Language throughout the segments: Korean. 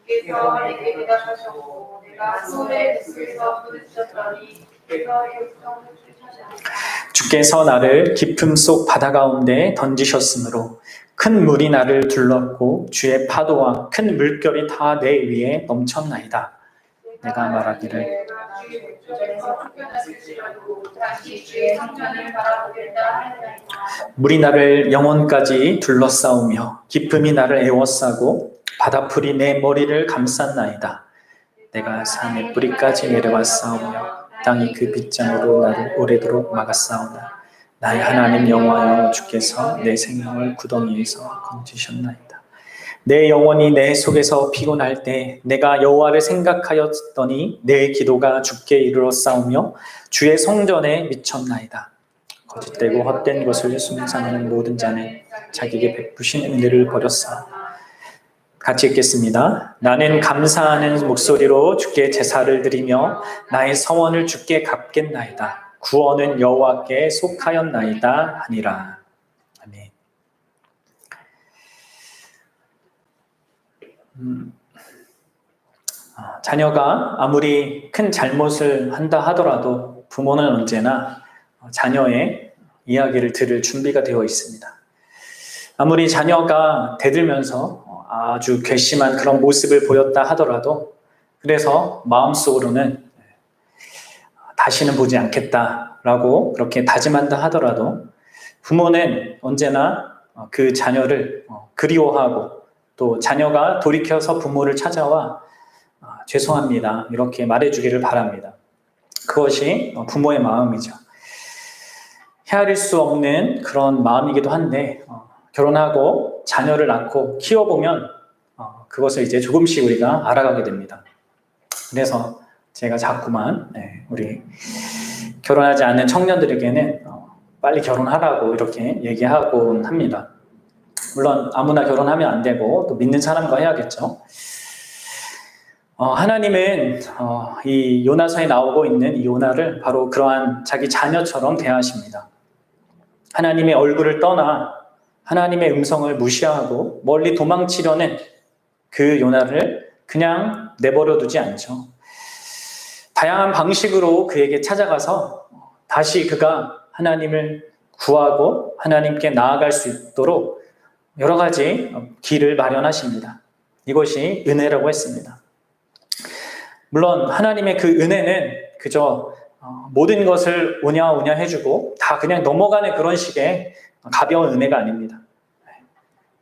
주께서 내게 대답하셨고 내가 소의 뱃속에서 부르짖었더니 주께서 내 음성을 들으셨습니다. 주께서 나를 깊음 속 바다 가운데 던지셨으므로 큰 물이 나를 둘렀고 주의 파도와 큰 물결이 다 내 위에 넘쳤나이다. 내가 말하기를 주의 목전에서 쫓겨났을지라도 다시 주의 성전을 바라보겠다 하였나이다. 물이 나를 영혼까지 둘러싸우며 깊음이 나를 에워싸고 바다풀이 내 머리를 감쌌나이다. 내가 산의 뿌리까지 내려왔사오며 땅이 그 빗장으로 나를 오래도록 막았사오나 나의 하나님 여호와여 주께서 내 생명을 구덩이에서 건지셨나이다. 내 영혼이 내 속에서 피곤할 때 내가 여호와를 생각하였더니 내 기도가 주께 이르렀사오며 주의 성전에 미쳤나이다. 거짓되고 헛된 것을 숭상하는 모든 자는 자기에게 베푸신 은혜를 버렸사. 같이 읽겠습니다. 나는 감사하는 목소리로 주께 제사를 드리며 나의 서원을 주께 갚겠나이다. 구원은 여호와께 속하였나이다 하니라. 아멘. 자녀가 아무리 큰 잘못을 한다 하더라도 부모는 언제나 자녀의 이야기를 들을 준비가 되어 있습니다. 아무리 자녀가 대들면서 아주 괘씸한 그런 모습을 보였다 하더라도 그래서 마음속으로는 다시는 보지 않겠다라고 그렇게 다짐한다 하더라도 부모는 언제나 그 자녀를 그리워하고 또 자녀가 돌이켜서 부모를 찾아와 죄송합니다 이렇게 말해주기를 바랍니다. 그것이 부모의 마음이죠. 헤아릴 수 없는 그런 마음이기도 한데 결혼하고 자녀를 낳고 키워보면 그것을 이제 조금씩 우리가 알아가게 됩니다. 그래서 제가 자꾸만 우리 결혼하지 않는 청년들에게는 빨리 결혼하라고 이렇게 얘기하곤 합니다. 물론 아무나 결혼하면 안 되고 또 믿는 사람과 해야겠죠. 하나님은 이 요나서에 나오고 있는 이 요나를 바로 그러한 자기 자녀처럼 대하십니다. 하나님의 얼굴을 떠나 하나님의 음성을 무시하고 멀리 도망치려는 그 요나를 그냥 내버려 두지 않죠. 다양한 방식으로 그에게 찾아가서 다시 그가 하나님을 구하고 하나님께 나아갈 수 있도록 여러 가지 길을 마련하십니다. 이것이 은혜라고 했습니다. 물론 하나님의 그 은혜는 그저 모든 것을 오냐오냐 해주고 다 그냥 넘어가는 그런 식의 가벼운 은혜가 아닙니다.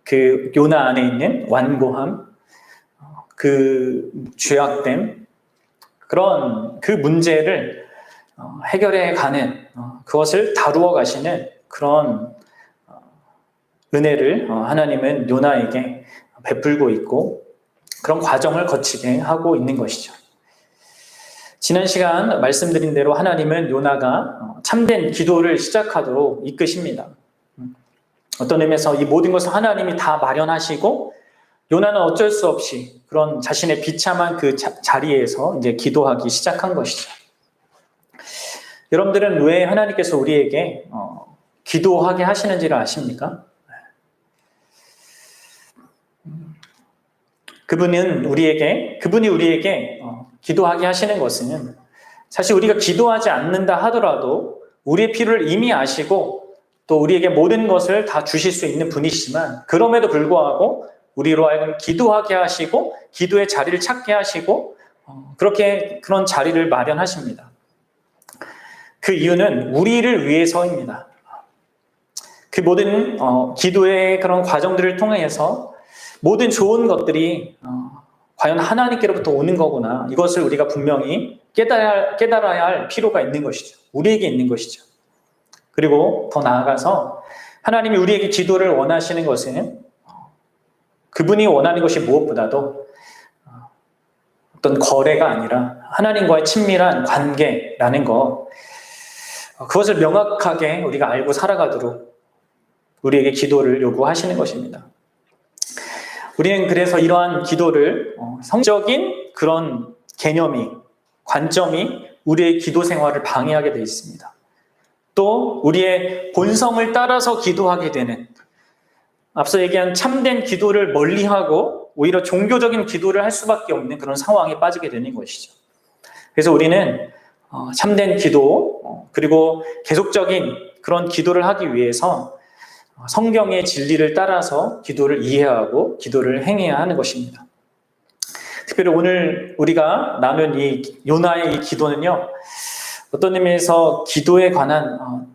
그 요나 안에 있는 완고함, 그 죄악됨, 그런 그 문제를 해결해 가는 그것을 다루어 가시는 그런 은혜를 하나님은 요나에게 베풀고 있고 그런 과정을 거치게 하고 있는 것이죠. 지난 시간 말씀드린 대로 하나님은 요나가 참된 기도를 시작하도록 이끄십니다. 어떤 의미에서 이 모든 것을 하나님이 다 마련하시고 요나는 어쩔 수 없이 그런 자신의 비참한 그 자리에서 이제 기도하기 시작한 것이죠. 여러분들은 왜 하나님께서 우리에게 기도하게 하시는지를 아십니까? 그분이 우리에게 기도하게 하시는 것은 사실 우리가 기도하지 않는다 하더라도 우리의 필요를 이미 아시고 또 우리에게 모든 것을 다 주실 수 있는 분이시지만 그럼에도 불구하고 우리로 하여금 기도하게 하시고 기도의 자리를 찾게 하시고 그렇게 그런 자리를 마련하십니다. 그 이유는 우리를 위해서입니다. 그 모든 기도의 그런 과정들을 통해서 모든 좋은 것들이 과연 하나님께로부터 오는 거구나. 이것을 우리가 분명히 깨달아야 할 필요가 있는 것이죠. 우리에게 있는 것이죠. 그리고 더 나아가서 하나님이 우리에게 기도를 원하시는 것은 그분이 원하는 것이 무엇보다도 어떤 거래가 아니라 하나님과의 친밀한 관계라는 것, 그것을 명확하게 우리가 알고 살아가도록 우리에게 기도를 요구하시는 것입니다. 우리는 그래서 이러한 기도를 성적인 그런 개념이, 관점이 우리의 기도 생활을 방해하게 되어 있습니다. 또 우리의 본성을 따라서 기도하게 되는, 앞서 얘기한 참된 기도를 멀리하고 오히려 종교적인 기도를 할 수밖에 없는 그런 상황에 빠지게 되는 것이죠. 그래서 우리는 참된 기도 그리고 계속적인 그런 기도를 하기 위해서 성경의 진리를 따라서 기도를 이해하고 기도를 행해야 하는 것입니다. 특별히 오늘 우리가 나눈 이 요나의 이 기도는요, 어떤 의미에서 기도에 관한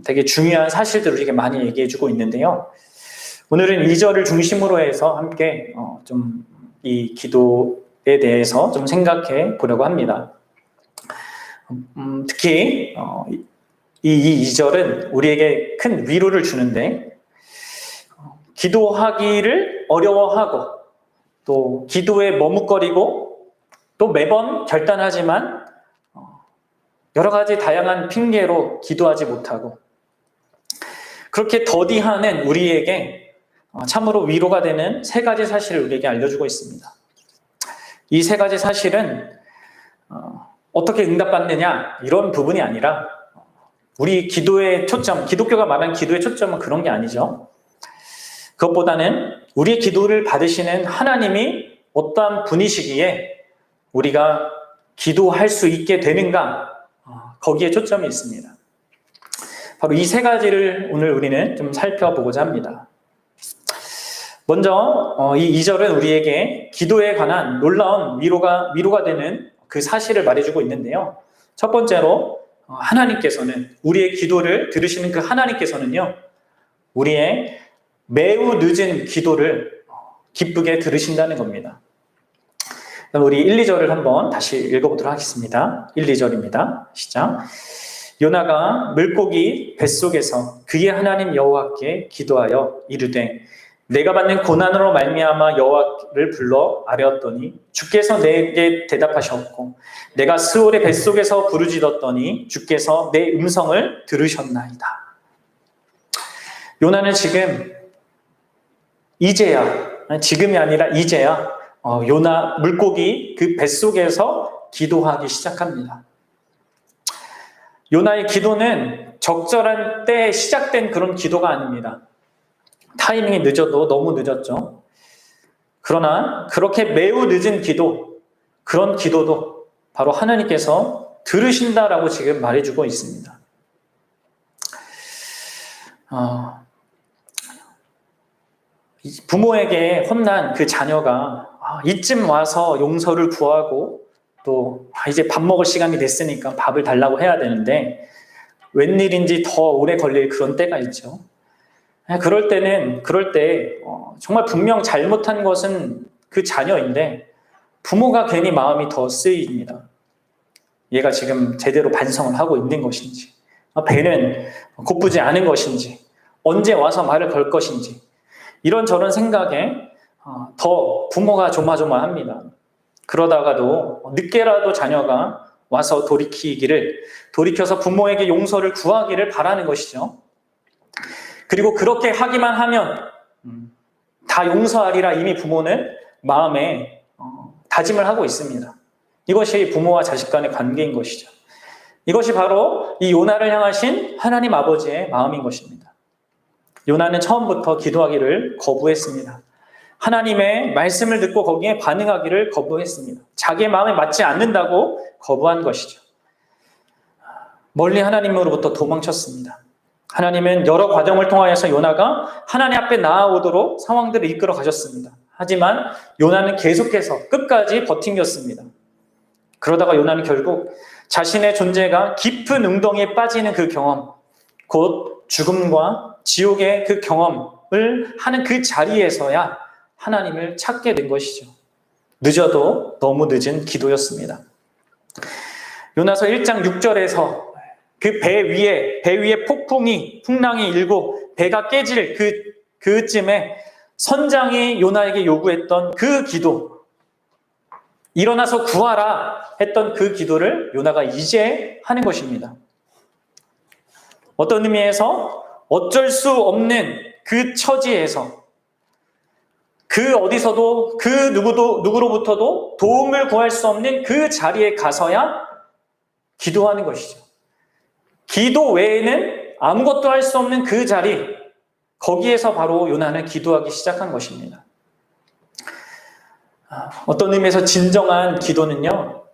되게 중요한 사실들을 우리에게 많이 얘기해주고 있는데요. 오늘은 2절을 중심으로 해서 함께 좀 이 기도에 대해서 좀 생각해 보려고 합니다. 특히 이 2절은 우리에게 큰 위로를 주는데, 기도하기를 어려워하고 또 기도에 머뭇거리고 또 매번 결단하지만 여러 가지 다양한 핑계로 기도하지 못하고 그렇게 더디하는 우리에게 참으로 위로가 되는 세 가지 사실을 우리에게 알려주고 있습니다. 이 세 가지 사실은 어떻게 응답받느냐 이런 부분이 아니라 우리 기도의 초점, 기독교가 말하는 기도의 초점은 그런 게 아니죠. 그것보다는 우리의 기도를 받으시는 하나님이 어떠한 분이시기에 우리가 기도할 수 있게 되는가, 거기에 초점이 있습니다. 바로 이 세 가지를 오늘 우리는 좀 살펴보고자 합니다. 먼저 이 2절은 우리에게 기도에 관한 놀라운 위로가 되는 그 사실을 말해주고 있는데요. 첫 번째로 하나님께서는, 우리의 기도를 들으시는 그 하나님께서는요, 우리의 매우 늦은 기도를 기쁘게 들으신다는 겁니다. 그럼 우리 1, 2절을 한번 다시 읽어보도록 하겠습니다. 1, 2절입니다. 시작. 요나가 물고기 뱃속에서 그의 하나님 여호와께 기도하여 이르되 내가 받는 고난으로 말미암아 여호와를 불러 아뢰었더니 주께서 내게 대답하셨고 내가 스올의 뱃속에서 부르짖었더니 주께서 내 음성을 들으셨나이다. 요나는 지금이 아니라 이제야 요나 물고기 그 뱃속에서 기도하기 시작합니다. 요나의 기도는 적절한 때에 시작된 그런 기도가 아닙니다. 타이밍이 늦어도 너무 늦었죠. 그러나 그렇게 매우 늦은 기도, 그런 기도도 바로 하나님께서 들으신다라고 지금 말해주고 있습니다. 부모에게 혼난 그 자녀가 이쯤 와서 용서를 구하고 또 이제 밥 먹을 시간이 됐으니까 밥을 달라고 해야 되는데 웬일인지 더 오래 걸릴 그런 때가 있죠. 그럴 때 정말 분명 잘못한 것은 그 자녀인데 부모가 괜히 마음이 더 쓰입니다. 얘가 지금 제대로 반성을 하고 있는 것인지, 배는 고프지 않은 것인지, 언제 와서 말을 걸 것인지, 이런저런 생각에 더 부모가 조마조마합니다. 그러다가도 늦게라도 자녀가 와서 돌이켜서 부모에게 용서를 구하기를 바라는 것이죠. 그리고 그렇게 하기만 하면 다 용서하리라 이미 부모는 마음에 다짐을 하고 있습니다. 이것이 부모와 자식 간의 관계인 것이죠. 이것이 바로 이 요나를 향하신 하나님 아버지의 마음인 것입니다. 요나는 처음부터 기도하기를 거부했습니다. 하나님의 말씀을 듣고 거기에 반응하기를 거부했습니다. 자기의 마음에 맞지 않는다고 거부한 것이죠. 멀리 하나님으로부터 도망쳤습니다. 하나님은 여러 과정을 통하여서 요나가 하나님 앞에 나아오도록 상황들을 이끌어 가셨습니다. 하지만 요나는 계속해서 끝까지 버틴겼습니다. 그러다가 요나는 결국 자신의 존재가 깊은 웅덩이에 빠지는 그 경험, 곧 죽음과 지옥의 그 경험을 하는 그 자리에서야 하나님을 찾게 된 것이죠. 늦어도 너무 늦은 기도였습니다. 요나서 1장 6절에서 그 배 위에 풍랑이 일고 배가 깨질 그쯤에 선장이 요나에게 요구했던 그 기도, 일어나서 구하라 했던 그 기도를 요나가 이제 하는 것입니다. 어떤 의미에서 어쩔 수 없는 그 처지에서 그 어디서도 그 누구로부터도 도움을 구할 수 없는 그 자리에 가서야 기도하는 것이죠. 기도 외에는 아무것도 할 수 없는 그 자리, 거기에서 바로 요나는 기도하기 시작한 것입니다. 어떤 의미에서 진정한 기도는요,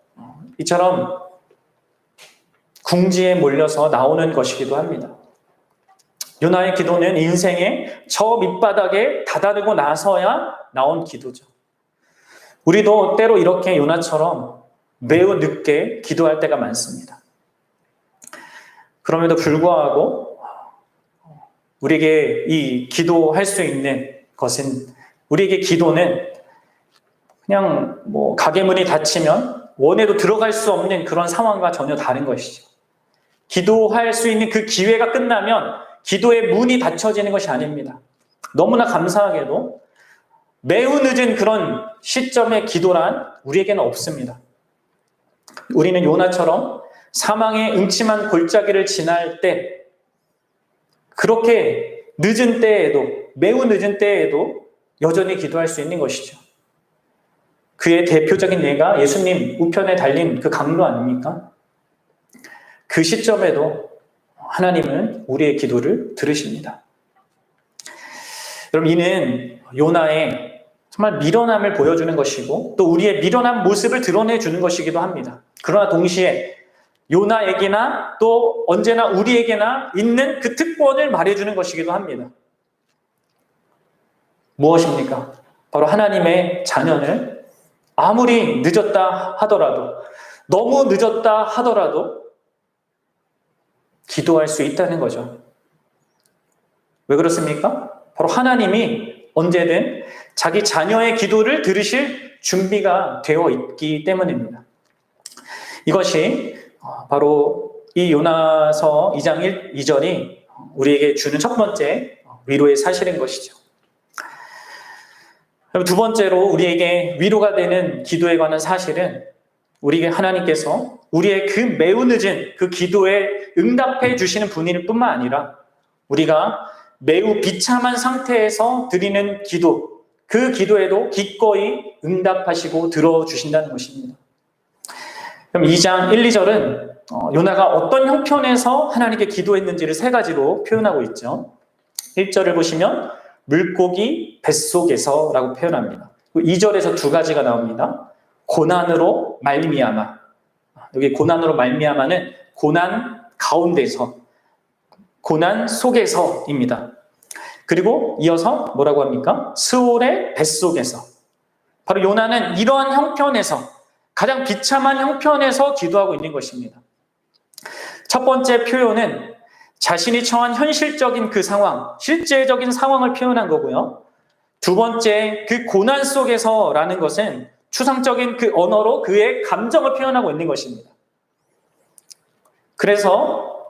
이처럼 궁지에 몰려서 나오는 것이기도 합니다. 요나의 기도는 인생의 저 밑바닥에 다다르고 나서야 나온 기도죠. 우리도 때로 이렇게 요나처럼 매우 늦게 기도할 때가 많습니다. 그럼에도 불구하고 우리에게 이 기도할 수 있는 것은, 우리에게 기도는 그냥 가게 문이 닫히면 원해도 들어갈 수 없는 그런 상황과 전혀 다른 것이죠. 기도할 수 있는 그 기회가 끝나면 기도의 문이 닫혀지는 것이 아닙니다. 너무나 감사하게도 매우 늦은 그런 시점의 기도란 우리에게는 없습니다. 우리는 요나처럼 사망의 음침한 골짜기를 지날 때, 그렇게 늦은 때에도, 매우 늦은 때에도 여전히 기도할 수 있는 것이죠. 그의 대표적인 예가 예수님 우편에 달린 그 강도 아닙니까? 그 시점에도 하나님은 우리의 기도를 들으십니다. 여러분, 이는 요나의 정말 미련함을 보여주는 것이고 또 우리의 미련한 모습을 드러내주는 것이기도 합니다. 그러나 동시에 요나에게나 또 언제나 우리에게나 있는 그 특권을 말해주는 것이기도 합니다. 무엇입니까? 바로 하나님의 자녀는 아무리 늦었다 하더라도, 너무 늦었다 하더라도 기도할 수 있다는 거죠. 왜 그렇습니까? 바로 하나님이 언제든 자기 자녀의 기도를 들으실 준비가 되어 있기 때문입니다. 이것이 바로 이 요나서 2장 2절이 우리에게 주는 첫 번째 위로의 사실인 것이죠. 두 번째로 우리에게 위로가 되는 기도에 관한 사실은, 우리에게 하나님께서 우리의 그 매우 늦은 그 기도에 응답해 주시는 분일 뿐만 아니라 우리가 매우 비참한 상태에서 드리는 기도, 그 기도에도 기꺼이 응답하시고 들어주신다는 것입니다. 그럼 2장 1, 2절은 요나가 어떤 형편에서 하나님께 기도했는지를 세 가지로 표현하고 있죠. 1절을 보시면 물고기 뱃속에서 라고 표현합니다. 2절에서 두 가지가 나옵니다. 고난으로 말미암아. 여기 고난으로 말미암아는 고난 가운데서, 고난 속에서입니다. 그리고 이어서 뭐라고 합니까? 스올의 뱃속에서. 바로 요나는 이러한 형편에서, 가장 비참한 형편에서 기도하고 있는 것입니다. 첫 번째 표현은 자신이 처한 현실적인 그 상황, 실제적인 상황을 표현한 거고요. 두 번째, 그 고난 속에서라는 것은 추상적인 그 언어로 그의 감정을 표현하고 있는 것입니다. 그래서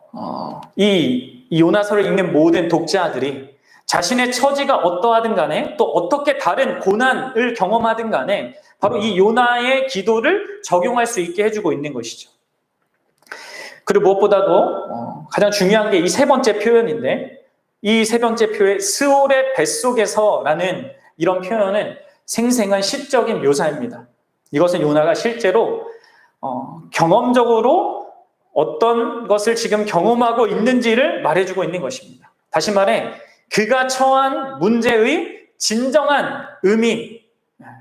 이 요나서를 읽는 모든 독자들이 자신의 처지가 어떠하든 간에 또 어떻게 다른 고난을 경험하든 간에 바로 이 요나의 기도를 적용할 수 있게 해주고 있는 것이죠. 그리고 무엇보다도 가장 중요한 게 이 세 번째 표현인데, 이 세 번째 표의 스올의 뱃속에서라는 이런 표현은 생생한 시적인 묘사입니다. 이것은 요나가 실제로 경험적으로 어떤 것을 지금 경험하고 있는지를 말해주고 있는 것입니다. 다시 말해 그가 처한 문제의 진정한 의미,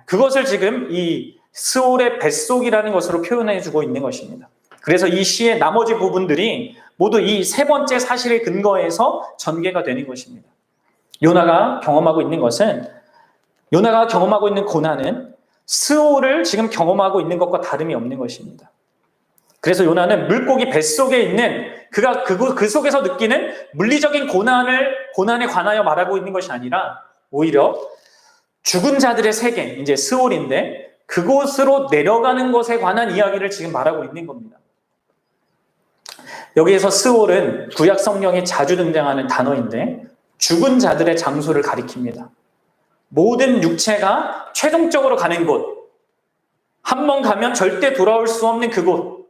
그것을 지금 이 스올의 뱃속이라는 것으로 표현해주고 있는 것입니다. 그래서 이 시의 나머지 부분들이 모두 이 세 번째 사실의 근거에서 전개가 되는 것입니다. 요나가 경험하고 있는 것은, 요나가 경험하고 있는 고난은 스올을 지금 경험하고 있는 것과 다름이 없는 것입니다. 그래서 요나는 물고기 뱃속에 있는 그가 그 속에서 느끼는 물리적인 고난에 관하여 말하고 있는 것이 아니라 오히려 죽은 자들의 세계, 이제 스올인데 그곳으로 내려가는 것에 관한 이야기를 지금 말하고 있는 겁니다. 여기에서 스올은 구약 성경에 자주 등장하는 단어인데 죽은 자들의 장소를 가리킵니다. 모든 육체가 최종적으로 가는 곳, 한 번 가면 절대 돌아올 수 없는 그곳,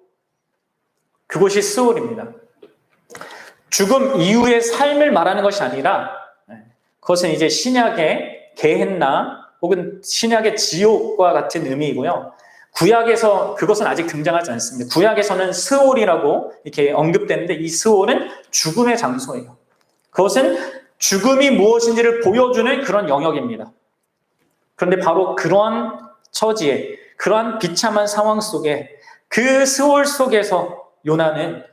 그곳이 스올입니다. 죽음 이후의 삶을 말하는 것이 아니라 그것은 이제 신약의 게헨나 혹은 신약의 지옥과 같은 의미이고요. 구약에서 그것은 아직 등장하지 않습니다. 구약에서는 스올이라고 이렇게 언급되는데 이 스올은 죽음의 장소예요. 그것은 죽음이 무엇인지를 보여주는 그런 영역입니다. 그런데 바로 그러한 처지에, 그러한 비참한 상황 속에, 그 스홀 속에서 요나는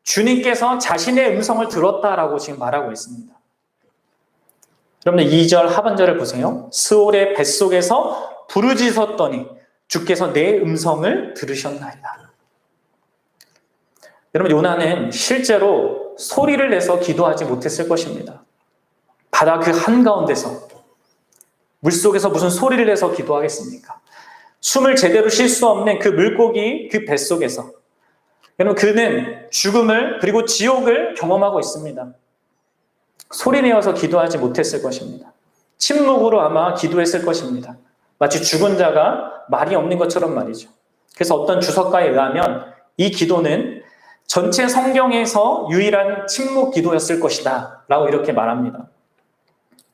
주님께서 자신의 음성을 들었다라고 지금 말하고 있습니다. 여러분들 2절 하반절을 보세요. 스홀의 뱃속에서 부르짖었더니 주께서 내 음성을 들으셨나이다. 여러분, 요나는 실제로 소리를 내서 기도하지 못했을 것입니다. 바다 그 한가운데서, 물속에서 무슨 소리를 내서 기도하겠습니까? 숨을 제대로 쉴 수 없는 그 물고기 그 뱃속에서, 여러분, 그는 죽음을 그리고 지옥을 경험하고 있습니다. 소리내어서 기도하지 못했을 것입니다. 침묵으로 아마 기도했을 것입니다. 마치 죽은 자가 말이 없는 것처럼 말이죠. 그래서 어떤 주석가에 의하면 이 기도는 전체 성경에서 유일한 침묵 기도였을 것이다 라고 이렇게 말합니다.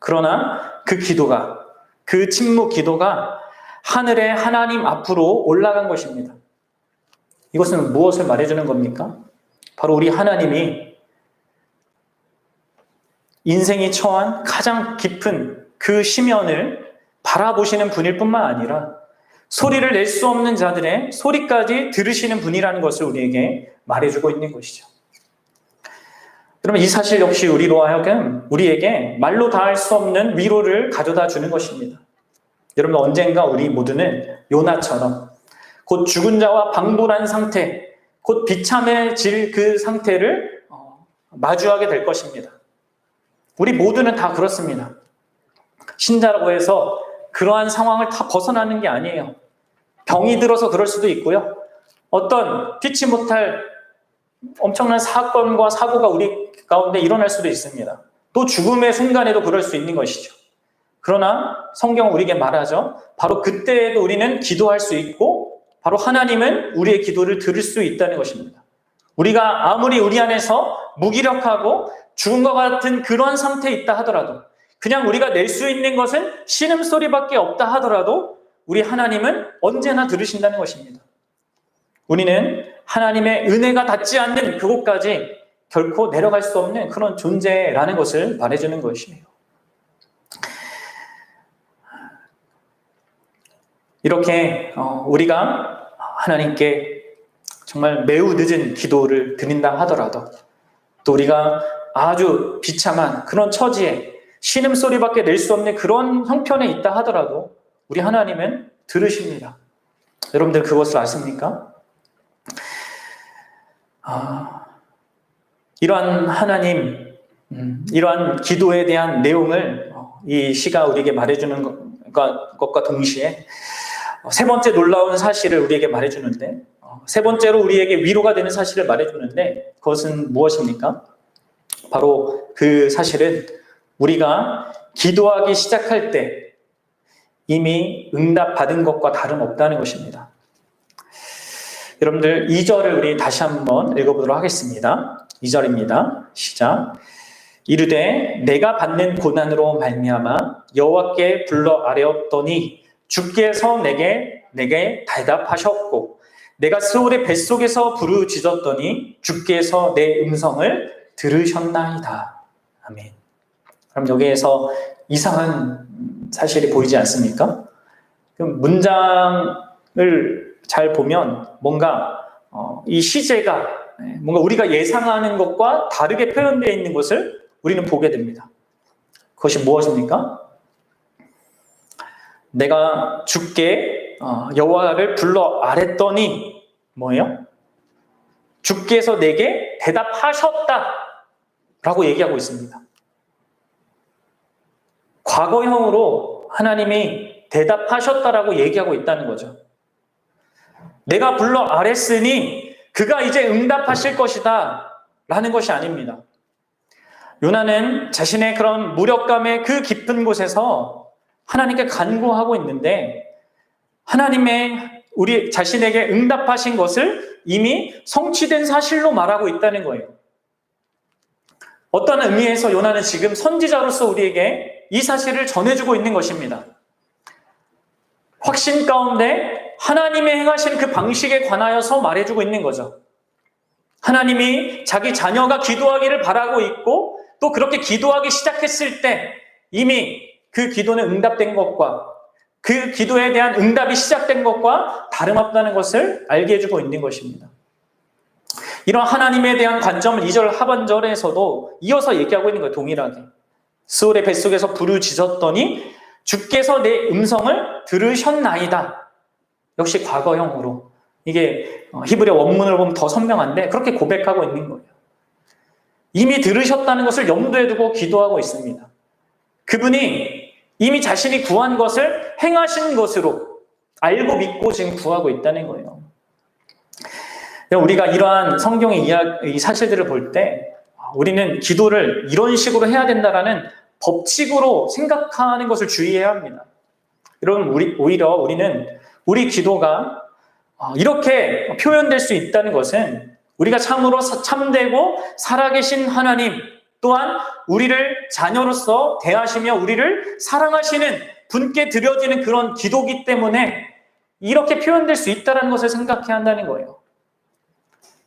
그러나 그 기도가, 그 침묵 기도가 하늘의 하나님 앞으로 올라간 것입니다. 이것은 무엇을 말해주는 겁니까? 바로 우리 하나님이 인생이 처한 가장 깊은 그 시면을 바라보시는 분일 뿐만 아니라 소리를 낼 수 없는 자들의 소리까지 들으시는 분이라는 것을 우리에게 말해주고 있는 것이죠. 여러분, 이 사실 역시 우리로 하여금 우리에게 말로 다할 수 없는 위로를 가져다 주는 것입니다. 여러분, 언젠가 우리 모두는 요나처럼 곧 죽은 자와 방불한 상태, 곧 비참해질 그 상태를 마주하게 될 것입니다. 우리 모두는 다 그렇습니다. 신자라고 해서 그러한 상황을 다 벗어나는 게 아니에요. 병이 들어서 그럴 수도 있고요. 어떤 피치 못할 엄청난 사건과 사고가 우리 가운데 일어날 수도 있습니다. 또 죽음의 순간에도 그럴 수 있는 것이죠. 그러나 성경은 우리에게 말하죠. 바로 그때에도 우리는 기도할 수 있고 바로 하나님은 우리의 기도를 들을 수 있다는 것입니다. 우리가 아무리 우리 안에서 무기력하고 죽은 것 같은 그런 상태에 있다 하더라도, 그냥 우리가 낼 수 있는 것은 신음소리밖에 없다 하더라도 우리 하나님은 언제나 들으신다는 것입니다. 우리는 하나님의 은혜가 닿지 않는 그곳까지 결코 내려갈 수 없는 그런 존재라는 것을 말해주는 것이에요. 이렇게 우리가 하나님께 정말 매우 늦은 기도를 드린다 하더라도, 또 우리가 아주 비참한 그런 처지에 신음소리밖에 낼 수 없는 그런 형편에 있다 하더라도 우리 하나님은 들으십니다. 여러분들 그것을 아십니까? 이러한 하나님, 이러한 기도에 대한 내용을 이 시가 우리에게 말해주는 것과 동시에 세 번째 놀라운 사실을 우리에게 말해주는데, 세 번째로 우리에게 위로가 되는 사실을 말해주는데, 그것은 무엇입니까? 바로 그 사실은 우리가 기도하기 시작할 때 이미 응답받은 것과 다름없다는 것입니다. 여러분들 2절을 우리 다시 한번 읽어보도록 하겠습니다. 2절입니다. 시작. 이르되 내가 받는 고난으로 말미암아 여호와께 불러 아뢰었더니 주께서 내게 대답하셨고, 내가 스올의 뱃속에서 부르짖었더니 주께서 내 음성을 들으셨나이다. 아멘. 그럼 여기에서 이상한 사실이 보이지 않습니까? 그럼 문장을 잘 보면 뭔가 이 시제가 뭔가 우리가 예상하는 것과 다르게 표현되어 있는 것을 우리는 보게 됩니다. 그것이 무엇입니까? 내가 주께 여호와를 불러 아뢰더니 뭐예요? 주께서 내게 대답하셨다 라고 얘기하고 있습니다. 과거형으로 하나님이 대답하셨다라고 얘기하고 있다는 거죠. 내가 불러 아뢰으니 그가 이제 응답하실 것이다 라는 것이 아닙니다. 요나는 자신의 그런 무력감의 그 깊은 곳에서 하나님께 간구하고 있는데, 하나님의 우리 자신에게 응답하신 것을 이미 성취된 사실로 말하고 있다는 거예요. 어떤 의미에서 요나는 지금 선지자로서 우리에게 이 사실을 전해주고 있는 것입니다. 확신 가운데 하나님의 행하신 그 방식에 관하여서 말해주고 있는 거죠. 하나님이 자기 자녀가 기도하기를 바라고 있고, 또 그렇게 기도하기 시작했을 때 이미 그 기도는 응답된 것과 그 기도에 대한 응답이 시작된 것과 다름없다는 것을 알게 해주고 있는 것입니다. 이런 하나님에 대한 관점을 2절 하반절에서도 이어서 얘기하고 있는 거예요. 동일하게. 스올의 뱃속에서 부르짖었더니 주께서 내 음성을 들으셨나이다. 역시 과거형으로. 이게 히브리 원문을 보면 더 선명한데 그렇게 고백하고 있는 거예요. 이미 들으셨다는 것을 염두에 두고 기도하고 있습니다. 그분이 이미 자신이 구한 것을 행하신 것으로 알고 믿고 지금 구하고 있다는 거예요. 우리가 이러한 성경의 이 사실들을 볼 때 우리는 기도를 이런 식으로 해야 된다라는 법칙으로 생각하는 것을 주의해야 합니다. 여러분, 오히려 우리는 우리 기도가 이렇게 표현될 수 있다는 것은 우리가 참으로 참되고 살아계신 하나님 또한 우리를 자녀로서 대하시며 우리를 사랑하시는 분께 드려지는 그런 기도기 때문에 이렇게 표현될 수 있다는 것을 생각해야 한다는 거예요.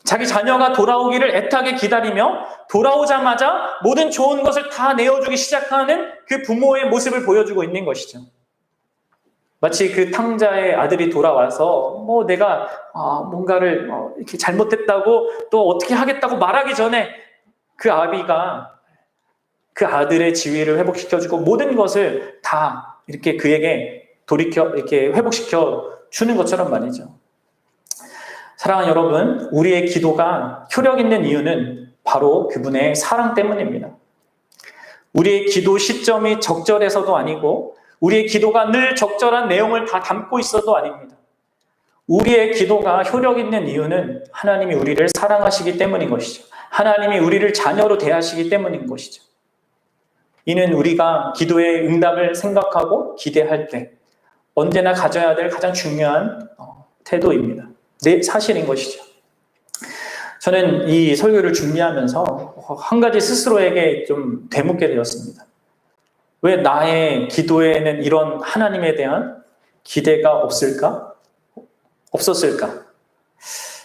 자기 자녀가 돌아오기를 애타게 기다리며 돌아오자마자 모든 좋은 것을 다 내어주기 시작하는 그 부모의 모습을 보여주고 있는 것이죠. 마치 그 탕자의 아들이 돌아와서 내가 뭔가를 이렇게 잘못했다고 또 어떻게 하겠다고 말하기 전에 그 아비가 그 아들의 지위를 회복시켜주고 모든 것을 다 이렇게 그에게 이렇게 회복시켜 주는 것처럼 말이죠. 사랑하는 여러분, 우리의 기도가 효력 있는 이유는 바로 그분의 사랑 때문입니다. 우리의 기도 시점이 적절해서도 아니고 우리의 기도가 늘 적절한 내용을 다 담고 있어도 아닙니다. 우리의 기도가 효력 있는 이유는 하나님이 우리를 사랑하시기 때문인 것이죠. 하나님이 우리를 자녀로 대하시기 때문인 것이죠. 이는 우리가 기도의 응답을 생각하고 기대할 때 언제나 가져야 될 가장 중요한 태도입니다. 사실인 것이죠. 저는 이 설교를 준비하면서 한 가지 스스로에게 좀 되묻게 되었습니다. 왜 나의 기도에는 이런 하나님에 대한 기대가 없었을까?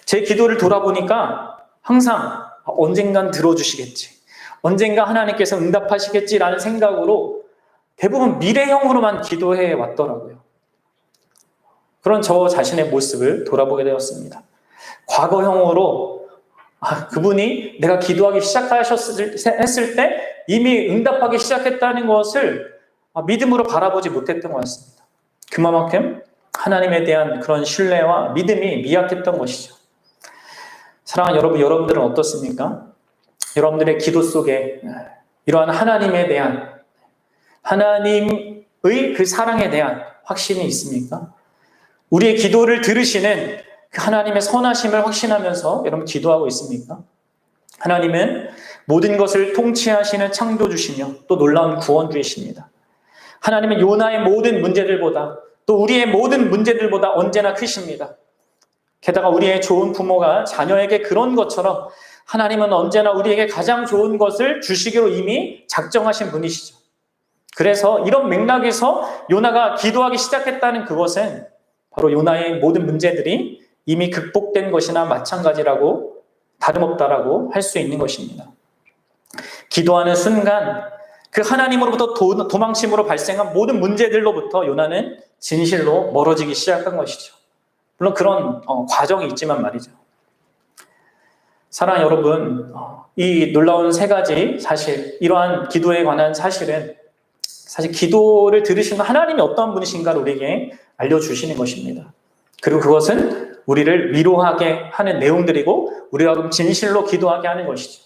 제 기도를 돌아보니까 항상 언젠간 들어주시겠지. 언젠가 하나님께서 응답하시겠지라는 생각으로 대부분 미래형으로만 기도해 왔더라고요. 그런 저 자신의 모습을 돌아보게 되었습니다. 과거형으로 그분이 내가 기도하기 시작했을 때 이미 응답하기 시작했다는 것을 믿음으로 바라보지 못했던 것 같습니다. 그만큼 하나님에 대한 그런 신뢰와 믿음이 미약했던 것이죠. 사랑하는 여러분, 여러분들은 어떻습니까? 여러분들의 기도 속에 이러한 하나님에 대한 하나님의 그 사랑에 대한 확신이 있습니까? 우리의 기도를 들으시는 그 하나님의 선하심을 확신하면서 여러분 기도하고 있습니까? 하나님은 모든 것을 통치하시는 창조주시며 또 놀라운 구원주이십니다. 하나님은 요나의 모든 문제들보다 또 우리의 모든 문제들보다 언제나 크십니다. 게다가 우리의 좋은 부모가 자녀에게 그런 것처럼 하나님은 언제나 우리에게 가장 좋은 것을 주시기로 이미 작정하신 분이시죠. 그래서 이런 맥락에서 요나가 기도하기 시작했다는 그것은 바로 요나의 모든 문제들이 이미 극복된 것이나 마찬가지라고 다름없다라고 할 수 있는 것입니다. 기도하는 순간 그 하나님으로부터 도망침으로 발생한 모든 문제들로부터 요나는 진실로 멀어지기 시작한 것이죠. 물론 그런 과정이 있지만 말이죠. 사랑하는 여러분, 이 놀라운 세 가지 사실, 이러한 기도에 관한 사실은 사실 기도를 들으시는 하나님이 어떠한 분이신가를 우리에게 알려주시는 것입니다. 그리고 그것은 우리를 위로하게 하는 내용들이고 우리가 진실로 기도하게 하는 것이죠.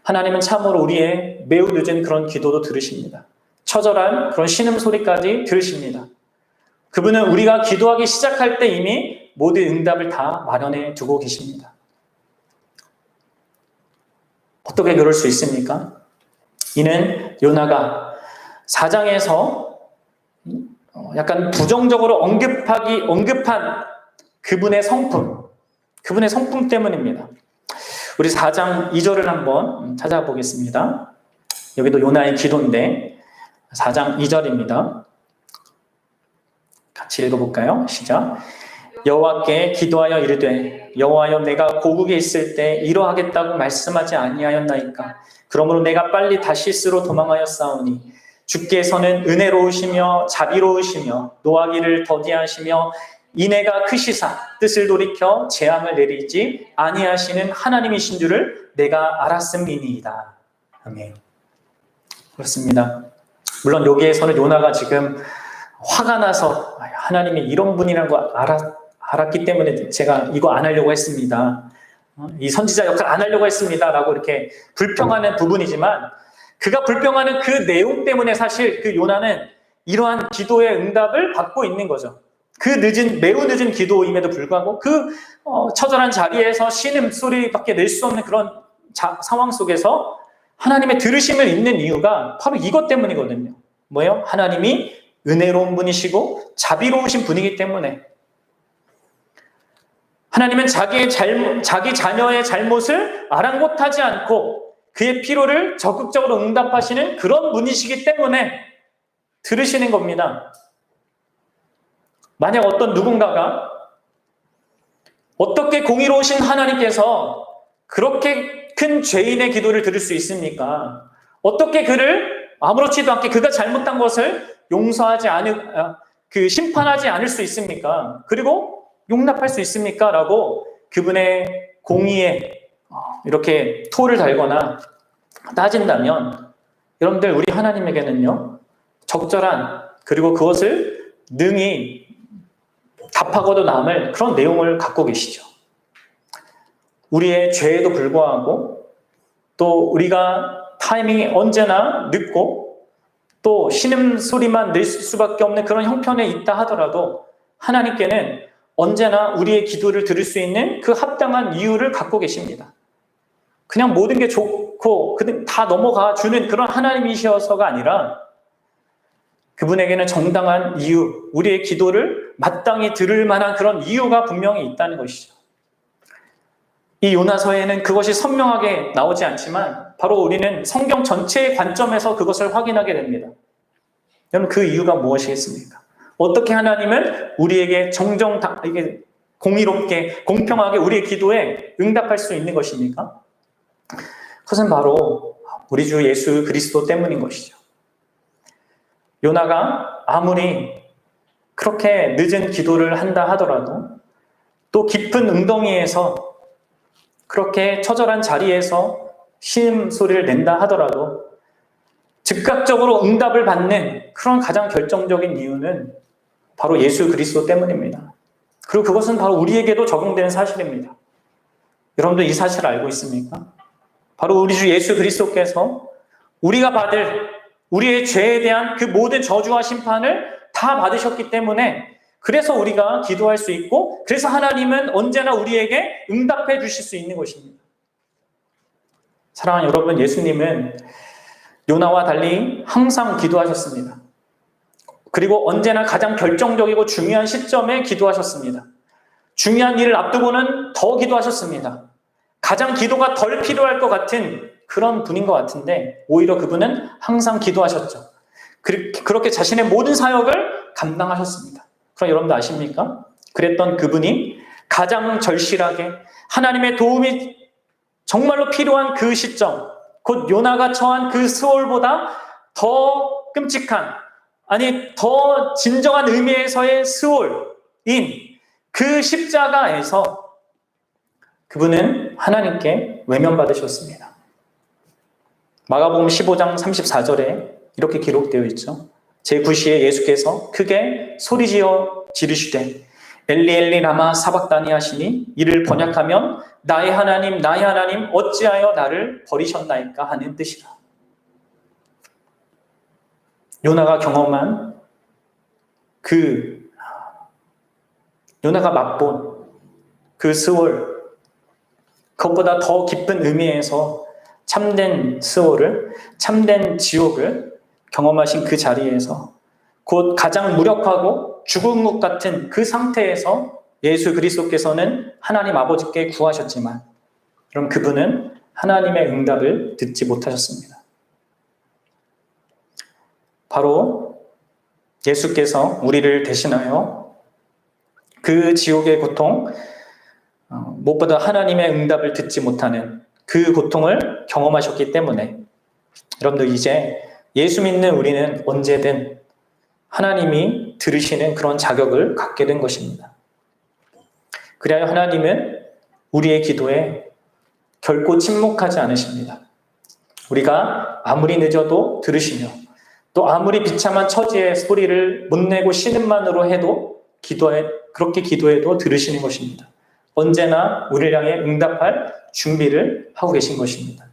하나님은 참으로 우리의 매우 늦은 그런 기도도 들으십니다. 처절한 그런 신음소리까지 들으십니다. 그분은 우리가 기도하기 시작할 때 이미 모든 응답을 다 마련해 두고 계십니다. 어떻게 그럴 수 있습니까? 이는 요나가 4장에서 약간 부정적으로 언급한 그분의 성품 때문입니다. 우리 4장 2절을 한번 찾아보겠습니다. 여기도 요나의 기도인데 4장 2절입니다. 같이 읽어볼까요? 시작. 여호와께 기도하여 이르되 여호와여 내가 고국에 있을 때 이러하겠다고 말씀하지 아니하였나이까. 그러므로 내가 빨리 다시스로 도망하였사오니 주께서는 은혜로우시며 자비로우시며 노하기를 더디하시며 인애가 크시사 뜻을 돌이켜 재앙을 내리지 아니하시는 하나님이신 줄을 내가 알았음이니이다. 아멘. 그렇습니다. 물론 여기에서는 요나가 지금 화가 나서 하나님이 이런 분이라는 거 알았기 때문에 제가 이거 안 하려고 했습니다. 이 선지자 역할 안 하려고 했습니다. 라고 이렇게 불평하는 부분이지만 그가 불평하는 그 내용 때문에 사실 그 요나는 이러한 기도의 응답을 받고 있는 거죠. 그 매우 늦은 기도임에도 불구하고 그 처절한 자리에서 신음소리밖에 낼 수 없는 그런 상황 속에서 하나님의 들으심을 잊는 이유가 바로 이것 때문이거든요. 뭐예요? 하나님이 은혜로운 분이시고 자비로우신 분이기 때문에 하나님은 자기 자녀의 잘못을 아랑곳하지 않고 그의 필요를 적극적으로 응답하시는 그런 분이시기 때문에 들으시는 겁니다. 만약 어떤 누군가가 어떻게 공의로우신 하나님께서 그렇게 큰 죄인의 기도를 들을 수 있습니까? 어떻게 그를 아무렇지도 않게 그가 잘못한 것을 심판하지 않을 수 있습니까? 그리고 용납할 수 있습니까? 라고 그분의 공의에 이렇게 토를 달거나 따진다면 여러분들 우리 하나님에게는요 적절한 그리고 그것을 능히 답하고도 남을 그런 내용을 갖고 계시죠. 우리의 죄에도 불구하고 또 우리가 타이밍이 언제나 늦고 또 신음소리만 낼 수밖에 없는 그런 형편에 있다 하더라도 하나님께는 언제나 우리의 기도를 들을 수 있는 그 합당한 이유를 갖고 계십니다. 그냥 모든 게 좋고 다 넘어가 주는 그런 하나님이셔서가 아니라 그분에게는 정당한 이유, 우리의 기도를 마땅히 들을 만한 그런 이유가 분명히 있다는 것이죠. 이 요나서에는 그것이 선명하게 나오지 않지만 바로 우리는 성경 전체의 관점에서 그것을 확인하게 됩니다. 여러분 그 이유가 무엇이겠습니까? 어떻게 하나님은 우리에게 공의롭게 공평하게 우리의 기도에 응답할 수 있는 것입니까? 그것은 바로 우리 주 예수 그리스도 때문인 것이죠. 요나가 아무리 그렇게 늦은 기도를 한다 하더라도 또 깊은 웅덩이에서 그렇게 처절한 자리에서 신음소리를 낸다 하더라도 즉각적으로 응답을 받는 그런 가장 결정적인 이유는 바로 예수 그리스도 때문입니다. 그리고 그것은 바로 우리에게도 적용되는 사실입니다. 여러분들 이 사실을 알고 있습니까? 바로 우리 주 예수 그리스도께서 우리가 받을 우리의 죄에 대한 그 모든 저주와 심판을 다 받으셨기 때문에 그래서 우리가 기도할 수 있고 그래서 하나님은 언제나 우리에게 응답해 주실 수 있는 것입니다. 사랑하는 여러분, 예수님은 요나와 달리 항상 기도하셨습니다. 그리고 언제나 가장 결정적이고 중요한 시점에 기도하셨습니다. 중요한 일을 앞두고는 더 기도하셨습니다. 가장 기도가 덜 필요할 것 같은 그런 분인 것 같은데 오히려 그분은 항상 기도하셨죠. 그렇게 자신의 모든 사역을 감당하셨습니다. 그럼 여러분도 아십니까? 그랬던 그분이 가장 절실하게 하나님의 도움이 정말로 필요한 그 시점, 곧 요나가 처한 그 스올보다 더 끔찍한, 더 진정한 의미에서의 스올인 그 십자가에서 그분은 하나님께 외면받으셨습니다. 마가복음 15장 34절에 이렇게 기록되어 있죠. 제9시에 예수께서 크게 소리지어 지르시되 엘리 엘리 라마 사박다니 하시니 이를 번역하면 나의 하나님 어찌하여 나를 버리셨나이까 하는 뜻이라. 요나가 경험한 요나가 맛본 그 스월, 그것보다 더 깊은 의미에서 참된 스월을, 참된 지옥을 경험하신 그 자리에서 곧 가장 무력하고 죽은 것 같은 그 상태에서 예수 그리스도께서는 하나님 아버지께 구하셨지만 그럼 그분은 하나님의 응답을 듣지 못하셨습니다. 바로 예수께서 우리를 대신하여 그 지옥의 고통, 무엇보다 하나님의 응답을 듣지 못하는 그 고통을 경험하셨기 때문에 여러분들 이제 예수 믿는 우리는 언제든 하나님이 들으시는 그런 자격을 갖게 된 것입니다. 그래야 하나님은 우리의 기도에 결코 침묵하지 않으십니다. 우리가 아무리 늦어도 들으시며 또 아무리 비참한 처지의 소리를 못 내고 신음만으로 해도 그렇게 기도해도 들으시는 것입니다. 언제나 우리를 향해 응답할 준비를 하고 계신 것입니다.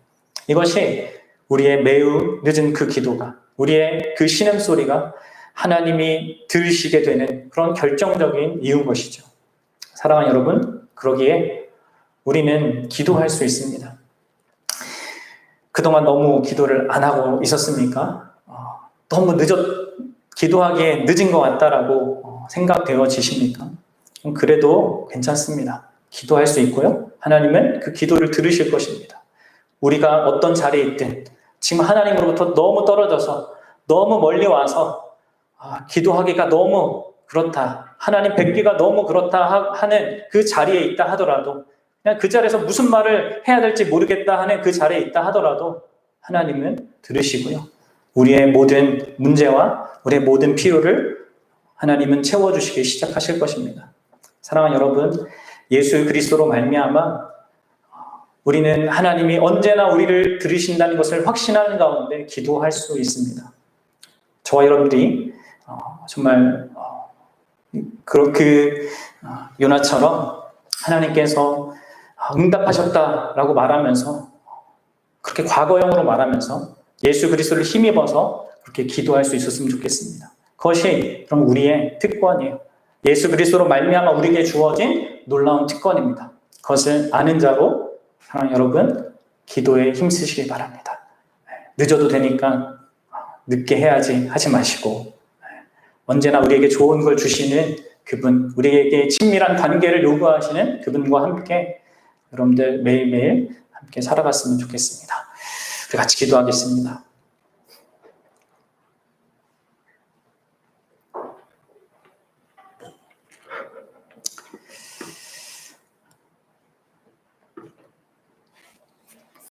이것이 우리의 매우 늦은 그 기도가, 우리의 그 신음소리가 하나님이 들으시게 되는 그런 결정적인 이유인 것이죠. 사랑하는 여러분, 그러기에 우리는 기도할 수 있습니다. 그동안 너무 기도를 안 하고 있었습니까? 너무 기도하기에 늦은 것 같다라고 생각되어지십니까? 그래도 괜찮습니다. 기도할 수 있고요. 하나님은 그 기도를 들으실 것입니다. 우리가 어떤 자리에 있든 지금 하나님으로부터 너무 떨어져서 너무 멀리 와서 기도하기가 너무 그렇다, 하나님 뵙기가 너무 그렇다 하는 그 자리에 있다 하더라도, 그냥 그 자리에서 무슨 말을 해야 될지 모르겠다 하는 그 자리에 있다 하더라도 하나님은 들으시고요. 우리의 모든 문제와 우리의 모든 필요를 하나님은 채워주시기 시작하실 것입니다. 사랑하는 여러분, 예수 그리스도로 말미암아 우리는 하나님이 언제나 우리를 들으신다는 것을 확신하는 가운데 기도할 수 있습니다. 저와 여러분들이 정말 요나처럼 하나님께서 응답하셨다라고 말하면서, 그렇게 과거형으로 말하면서 예수 그리스도를 힘입어서 그렇게 기도할 수 있었으면 좋겠습니다. 그것이 그럼 우리의 특권이에요. 예수 그리스도로 말미암아 우리에게 주어진 놀라운 특권입니다. 그것을 아는 자로 사랑하는 여러분, 기도에 힘쓰시기 바랍니다. 늦어도 되니까 늦게 해야지 하지 마시고, 언제나 우리에게 좋은 걸 주시는 그분, 우리에게 친밀한 관계를 요구하시는 그분과 함께 여러분들 매일매일 함께 살아갔으면 좋겠습니다. 우리 같이 기도하겠습니다.